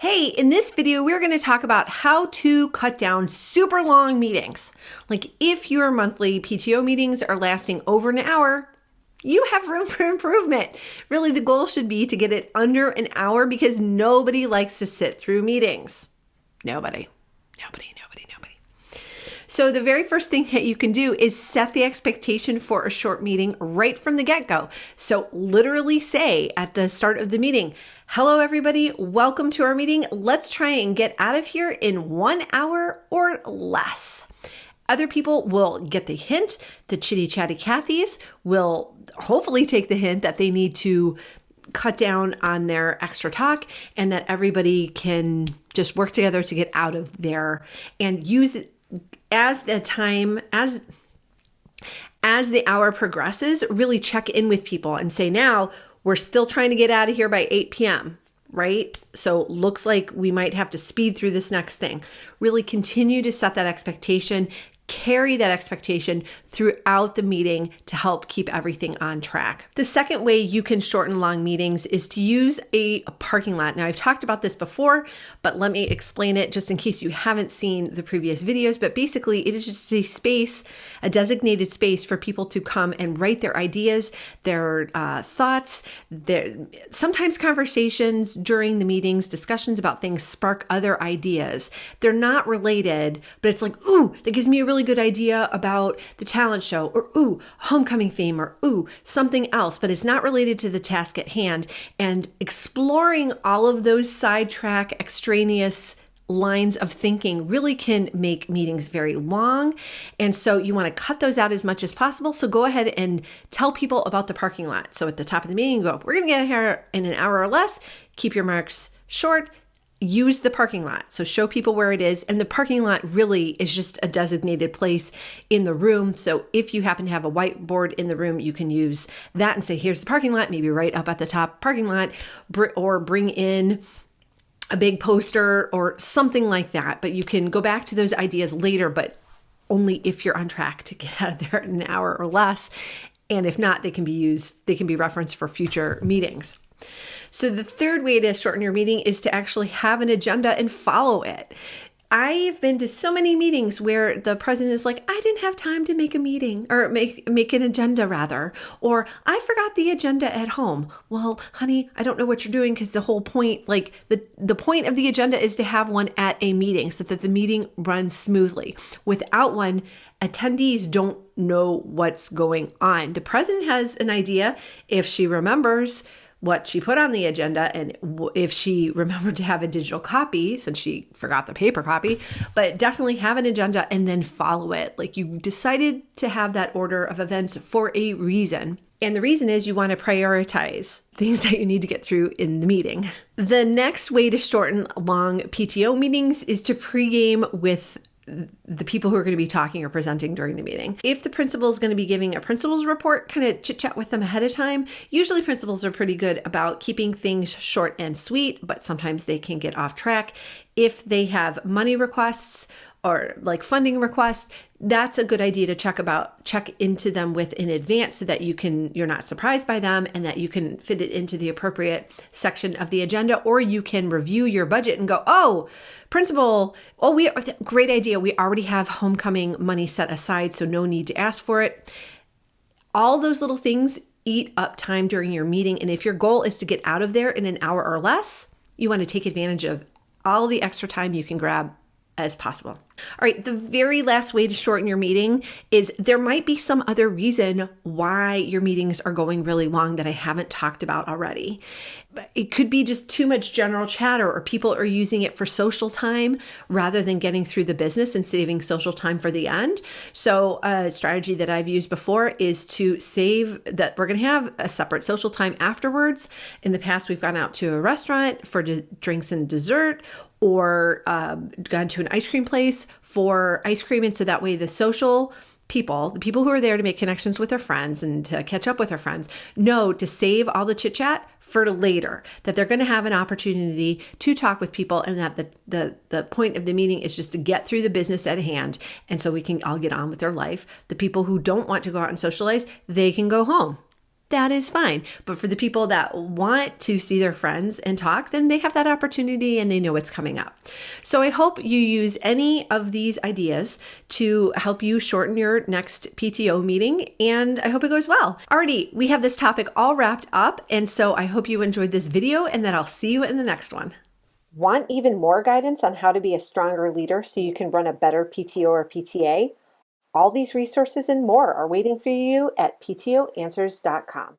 Hey, in this video, we're going to talk about how to cut down super long meetings. Like if your monthly PTO meetings are lasting over an hour, you have room for improvement. Really, the goal should be to get it under an hour because nobody likes to sit through meetings. Nobody. So the very first thing that you can do is set the expectation for a short meeting right from the get-go. So literally say at the start of the meeting, hello everybody, welcome to our meeting. Let's try and get out of here in 1 hour or less. Other people will get the hint. The chitty chatty Cathys will hopefully take the hint that they need to cut down on their extra talk and that everybody can just work together to get out of there and use it as the hour progresses. Really check in with people and say, now we're still trying to get out of here by 8 p.m., right? So looks like we might have to speed through this next thing. Really continue to set that expectation, carry that expectation throughout the meeting to help keep everything on track. The second way you can shorten long meetings is to use a parking lot. Now, I've talked about this before, but let me explain it just in case you haven't seen the previous videos. But basically, it is just a space, a designated space for people to come and write their ideas, their thoughts. Sometimes conversations during the meetings, discussions about things spark other ideas. They're not related, but it's like, ooh, that gives me a really good idea about the talent show, or ooh, homecoming theme, or ooh, something else, but it's not related to the task at hand. And exploring all of those sidetrack, extraneous lines of thinking really can make meetings very long. And so you want to cut those out as much as possible. So go ahead and tell people about the parking lot. So at the top of the meeting, go, we're going to get here in an hour or less. Keep your marks short. Use the parking lot. So show people where it is. And the parking lot really is just a designated place in the room. So if you happen to have a whiteboard in the room, you can use that and say, here's the parking lot, maybe right up at the top parking lot, or bring in a big poster or something like that. But you can go back to those ideas later, but only if you're on track to get out of there in an hour or less. And if not, they can be referenced for future meetings. So the third way to shorten your meeting is to actually have an agenda and follow it. I've been to so many meetings where the president is like, I didn't have time to make a meeting or make an agenda rather, or I forgot the agenda at home. Well, honey, I don't know what you're doing because the whole point, like the point of the agenda is to have one at a meeting so that the meeting runs smoothly. Without one, attendees don't know what's going on. The president has an idea if she remembers what she put on the agenda and if she remembered to have a digital copy since she forgot the paper copy, but definitely have an agenda and then follow it. Like you decided to have that order of events for a reason. And the reason is you want to prioritize things that you need to get through in the meeting. The next way to shorten long PTO meetings is to pregame with the people who are going to be talking or presenting during the meeting. If the principal is going to be giving a principal's report, kind of chit chat with them ahead of time. Usually principals are pretty good about keeping things short and sweet, but sometimes they can get off track. If they have money requests or like funding requests, that's a good idea to check into them with in advance so that you're not surprised by them and that you can fit it into the appropriate section of the agenda, or you can review your budget and go, oh, principal, great idea. We already have homecoming money set aside, so no need to ask for it. All those little things eat up time during your meeting. And if your goal is to get out of there in an hour or less, you want to take advantage of all the extra time you can grab as possible. All right, the very last way to shorten your meeting is there might be some other reason why your meetings are going really long that I haven't talked about already. It could be just too much general chatter, or people are using it for social time rather than getting through the business and saving social time for the end. So a strategy that I've used before is to save that we're going to have a separate social time afterwards. In the past, we've gone out to a restaurant for drinks and dessert, or gone to an ice cream place for ice cream. And so that way the social people, the people who are there to make connections with their friends and to catch up with their friends, know to save all the chit chat for later, that they're going to have an opportunity to talk with people, and that the point of the meeting is just to get through the business at hand. And so we can all get on with their life. The people who don't want to go out and socialize, they can go home. that is fine. But for the people that want to see their friends and talk, then they have that opportunity and they know what's coming up. So I hope you use any of these ideas to help you shorten your next PTO meeting, and I hope it goes well. Alrighty, we have this topic all wrapped up, and so I hope you enjoyed this video and that I'll see you in the next one. Want even more guidance on how to be a stronger leader so you can run a better PTO or PTA? All these resources and more are waiting for you at ptoanswers.com.